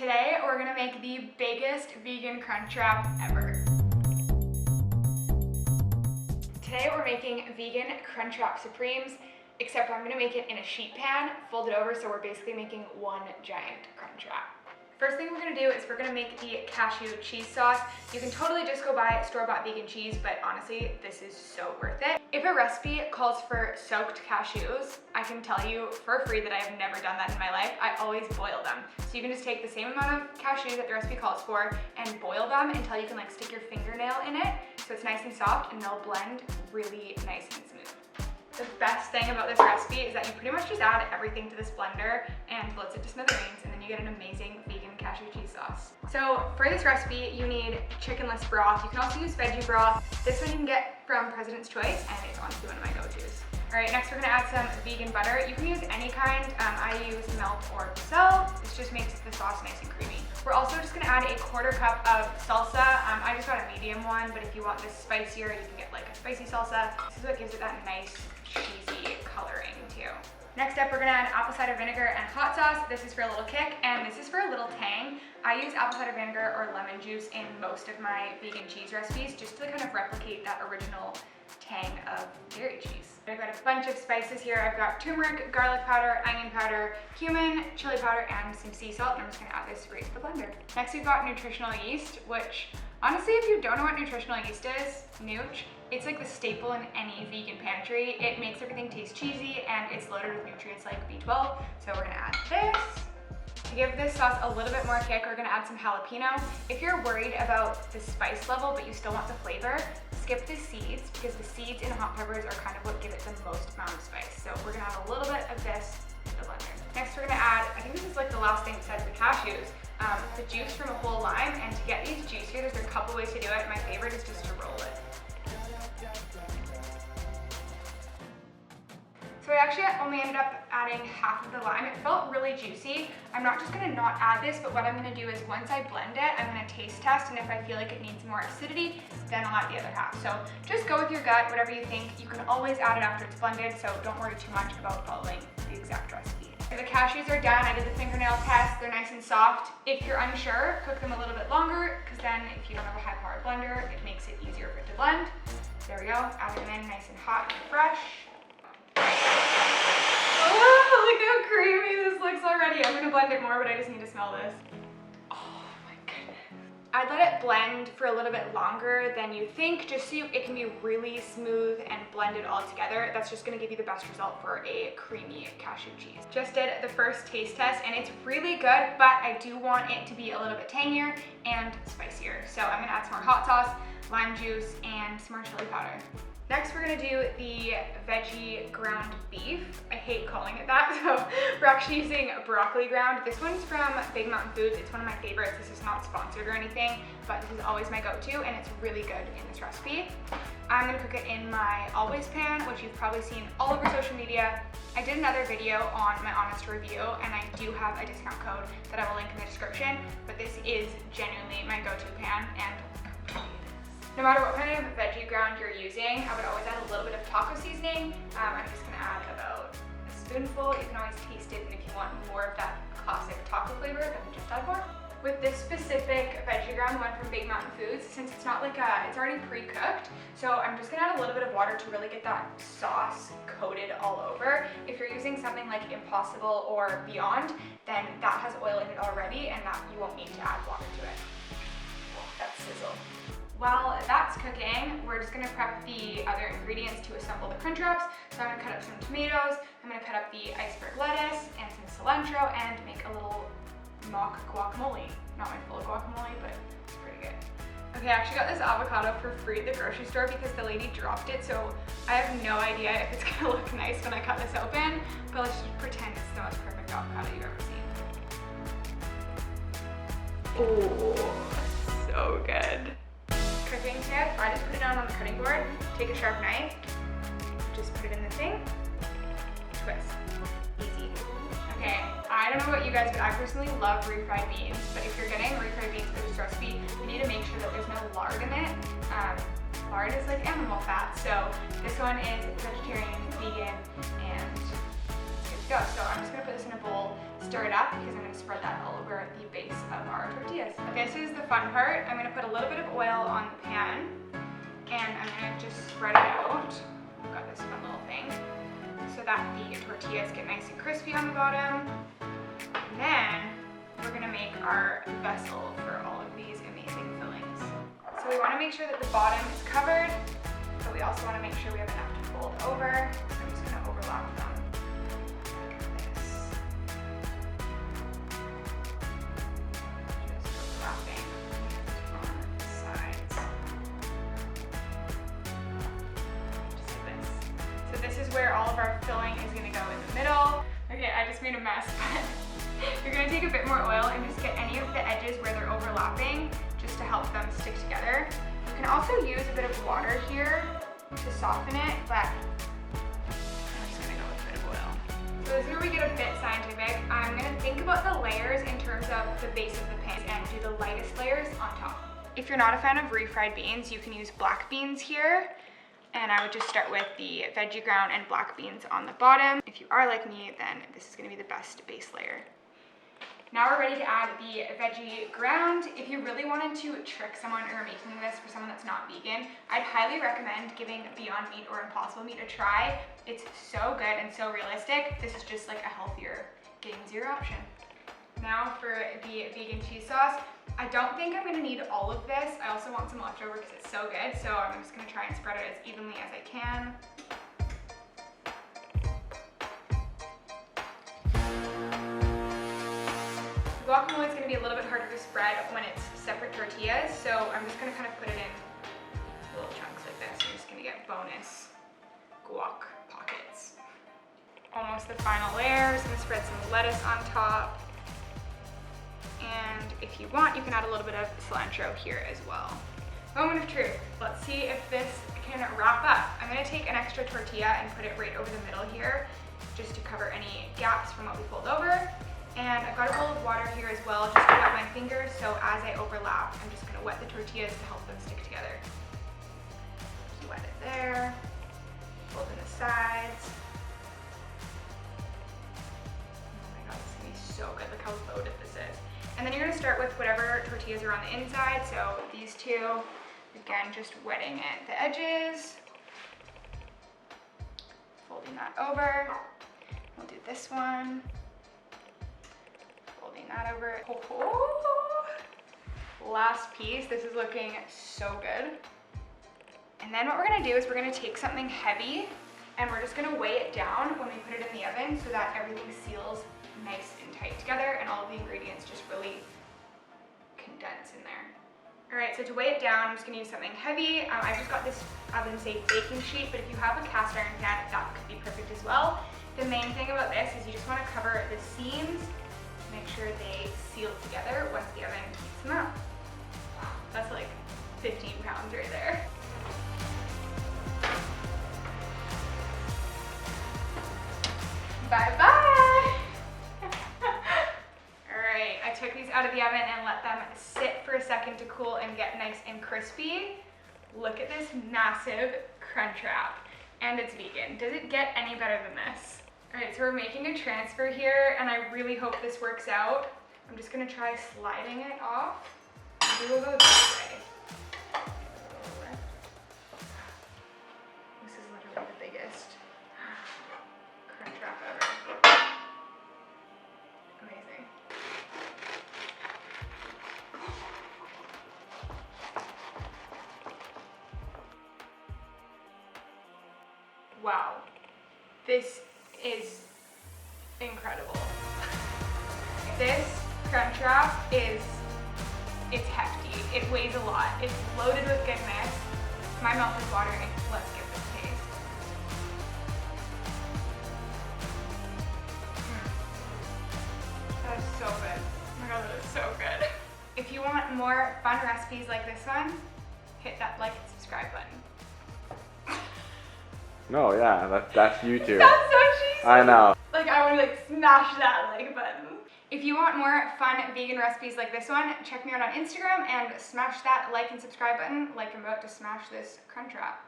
Today we're gonna make the biggest vegan crunch wrap ever. Today we're making vegan crunch wrap supremes, except I'm gonna make it in a sheet pan, fold it over, so we're basically making one giant crunch wrap. First thing we're gonna do is we're gonna make the cashew cheese sauce. You can totally just go buy store-bought vegan cheese, but honestly, this is so worth it. If a recipe calls for soaked cashews, I can tell you for free that I have never done that in my life. I always boil them. So you can just take the same amount of cashews that the recipe calls for and boil them until you can like stick your fingernail in it, so it's nice and soft and they'll blend really nice and smooth. The best thing about this recipe is that you pretty much just add everything to this blender and blitz it to smithereens, and then you get an amazing vegan cashew cheese sauce. So for this recipe, you need chickenless broth. You can also use veggie broth. This one you can get from President's Choice, and it's honestly one of my go-tos. All right, next we're gonna add some vegan butter. You can use any kind. I use milk or Cell. This just makes the sauce nice and creamy. We're also just gonna add a 1/4 cup of salsa. I just got a medium one, but if you want this spicier, you can get like a spicy salsa. This is what gives it that nice cheesy coloring too. Next up, we're gonna add apple cider vinegar and hot sauce. This is for a little kick, and this is for a little tang. I use apple cider vinegar or lemon juice in most of my vegan cheese recipes, just to kind of replicate that original tang of dairy cheese. I've got a bunch of spices here. I've got turmeric, garlic powder, onion powder, cumin, chili powder, and some sea salt, and I'm just gonna add this right to the blender. Next, we've got nutritional yeast, which honestly, if you don't know what nutritional yeast is, nooch, it's like the staple in any vegan pantry. It makes everything taste cheesy, and it's loaded with nutrients like B12, so we're gonna add this. To give this sauce a little bit more kick, we're gonna add some jalapeno. If you're worried about the spice level, but you still want the flavor, skip the seeds, because the seeds in hot peppers are kind of what give it the most amount of spice. So we're gonna add a little bit of this to the blender. Next, we're gonna add, I think this is like the last thing besides the cashews, the juice from a whole lime. And to get these juicier, there's a couple ways to do it. My favorite is just to roll it. So I actually only ended up adding half of the lime. It felt really juicy. I'm not just gonna not add this, but what I'm gonna do is once I blend it, I'm gonna taste test, and if I feel like it needs more acidity, then I'll add the other half. So just go with your gut, whatever you think. You can always add it after it's blended, so don't worry too much about following the exact recipe. The cashews are done. I did the fingernail test. They're nice and soft. If you're unsure, cook them a little bit longer, because then if you don't have a high-powered blender, it makes it easier for it to blend. There we go. Add them in nice and hot and fresh. Oh, look how creamy this looks already. I'm gonna blend it more, but I just need to smell this. Oh my goodness. I'd let it blend for a little bit longer than you think, just so it can be really smooth and blended all together. That's just gonna give you the best result for a creamy cashew cheese. Just did the first taste test, and it's really good, but I do want it to be a little bit tangier and spicier. So I'm gonna add some more hot sauce, lime juice, and some more chili powder. Next, we're gonna do the veggie ground beef. I hate calling it that, so we're actually using broccoli ground. This one's from Big Mountain Foods. It's one of my favorites. This is not sponsored or anything, but this is always my go-to, and it's really good in this recipe. I'm gonna cook it in my Always pan, which you've probably seen all over social media. I did another video on my honest review, and I do have a discount code that I will link in the description, but this is genuinely my go-to pan, and no matter what kind of veggie ground you're using, I would always add a little bit of taco seasoning. I'm just gonna add about a spoonful. You can always taste it, and if you want more of that classic taco flavor, then just add more. With this specific veggie ground, the one from Big Mountain Foods, since it's not like it's already pre-cooked, so I'm just gonna add a little bit of water to really get that sauce coated all over. If you're using something like Impossible or Beyond, then that has oil in it already, and that you won't need to add water to it. That sizzle. While that's cooking, we're just gonna prep the other ingredients to assemble the crunch wraps. So I'm gonna cut up some tomatoes, I'm gonna cut up the iceberg lettuce and some cilantro, and make a little mock guacamole. Not my full guacamole, but it's pretty good. Okay, I actually got this avocado for free at the grocery store because the lady dropped it, so I have no idea if it's gonna look nice when I cut this open, but let's just pretend it's the most perfect avocado you've ever seen. Oh, so good. Cooking tip, I just put it on the cutting board, take a sharp knife, just put it in the thing, twist, easy. Okay, I don't know about you guys, but I personally love refried beans, but if you're getting refried beans for this recipe, you need to make sure that there's no lard in it. Lard is like animal fat, so this one is vegetarian, vegan, and it's good to go. So I'm just gonna put this in a bowl, stir it up, because I'm gonna spread that all over the base of our tortillas. This is the fun part. I'm gonna put a little bit of oil on the pan, and I'm gonna just spread it out. I've got this fun little thing, so that the tortillas get nice and crispy on the bottom. And then we're gonna make our vessel for all of these amazing fillings. So we wanna make sure that the bottom is covered, but we also wanna make sure we have enough to fold over. So I'm just gonna overlap them like this. Just overlapping on the sides. Just like this. So this is where all of our filling is gonna go in the middle. Okay, I just made a mess, but you're gonna take a bit more oil and just get any of the edges where they're overlapping just to help them stick together. You can also use a bit of water here to soften it, but I'm just gonna go with a bit of oil. So this is where we get a bit scientific. I'm gonna think about the layers in terms of the base of the pan and do the lightest layers on top. If you're not a fan of refried beans, you can use black beans here. And I would just start with the veggie ground and black beans on the bottom. If you are like me, then this is gonna be the best base layer. Now we're ready to add the veggie ground. If you really wanted to trick someone or making this for someone that's not vegan, I'd highly recommend giving Beyond Meat or Impossible Meat a try. It's so good and so realistic. This is just like a healthier Getting Zero option. Now for the vegan cheese sauce. I don't think I'm gonna need all of this. I also want some leftover because it's so good. So I'm just gonna try and spread it as evenly as I can. Guacamole is going to be a little bit harder to spread when it's separate tortillas, so I'm just going to kind of put it in little chunks like this. I'm just going to get bonus guac pockets. Almost the final layer. I'm just going to spread some lettuce on top. And if you want, you can add a little bit of cilantro here as well. Moment of truth. Let's see if this can wrap up. I'm going to take an extra tortilla and put it right over the middle here, just to cover any gaps from what we fold over. And I've got a bowl of water here as well, just to wet my fingers, so as I overlap, I'm just gonna wet the tortillas to help them stick together. Just wet it there, fold in the sides. Oh my god, this is gonna be so good, look how loaded this is. And then you're gonna start with whatever tortillas are on the inside, so these two, again, just wetting at the edges. Folding that over. We'll do this one. Folding that over. Oh. Last piece. This is looking so good. And then what we're gonna do is we're gonna take something heavy and we're just gonna weigh it down when we put it in the oven so that everything seals nice and tight together and all of the ingredients just really condense in there. All right, so to weigh it down, I'm just gonna use something heavy. I just got this oven safe baking sheet, but if you have a cast iron pan, that could be perfect as well. The main thing about this is you just wanna cover the seams, make sure they seal together once the oven heats them up. That's like 15 pounds right there. Bye-bye. All right, I took these out of the oven and let them sit for a second to cool and get nice and crispy. Look at this massive Crunchwrap, and it's vegan. Does it get any better than this? All right, so we're making a transfer here, and I really hope this works out. I'm just gonna try sliding it off. Maybe we'll go this way. This is literally the biggest Crunchwrap ever. Amazing. Wow, this is incredible. This Crunchwrap it's hefty. It weighs a lot. It's loaded with goodness. My mouth is watering. Let's give this a taste. That is so good. Oh my god, that is so good. If you want more fun recipes like this one, hit that like and subscribe button. No, yeah, that's YouTube. That's so cheesy. I know. Like, I want to like smash that like button. If you want more fun vegan recipes like this one, check me out on Instagram and smash that like and subscribe button like I'm about to smash this Crunchwrap.